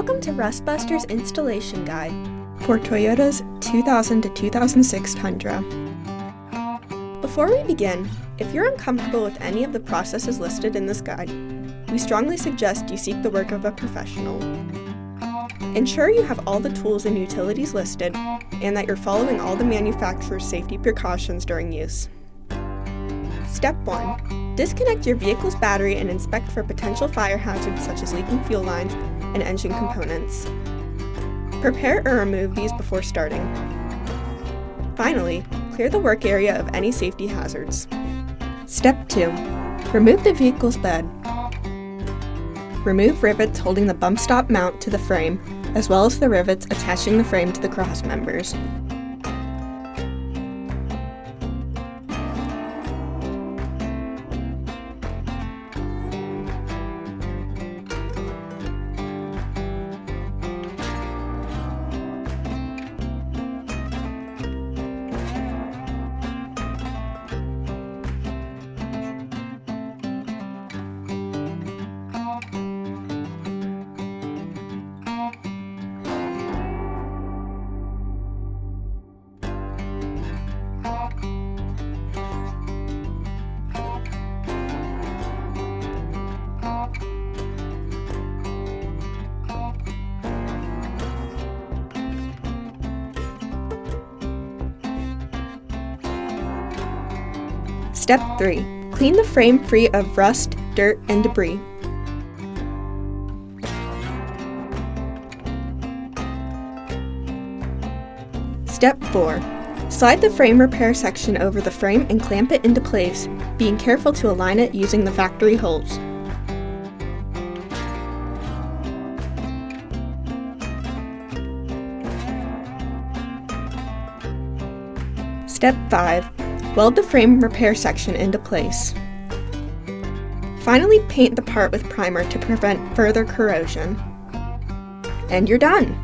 Welcome to Rustbuster's installation guide for Toyota's 2000 to 2006 Tundra. Before we begin, if you're uncomfortable with any of the processes listed in this guide, we strongly suggest you seek the work of a professional. Ensure you have all the tools and utilities listed and that you're following all the manufacturer's safety precautions during use. Step 1. Disconnect your vehicle's battery and inspect for potential fire hazards such as leaking fuel lines and engine components. Prepare or remove these before starting. Finally, clear the work area of any safety hazards. Step 2. Remove the vehicle's bed. Remove rivets holding the bump stop mount to the frame, as well as the rivets attaching the frame to the cross members. Step 3. Clean the frame free of rust, dirt, and debris. Step 4. Slide the frame repair section over the frame and clamp it into place, being careful to align it using the factory holes. Step 5. Weld the frame repair section into place. Finally, paint the part with primer to prevent further corrosion. And you're done!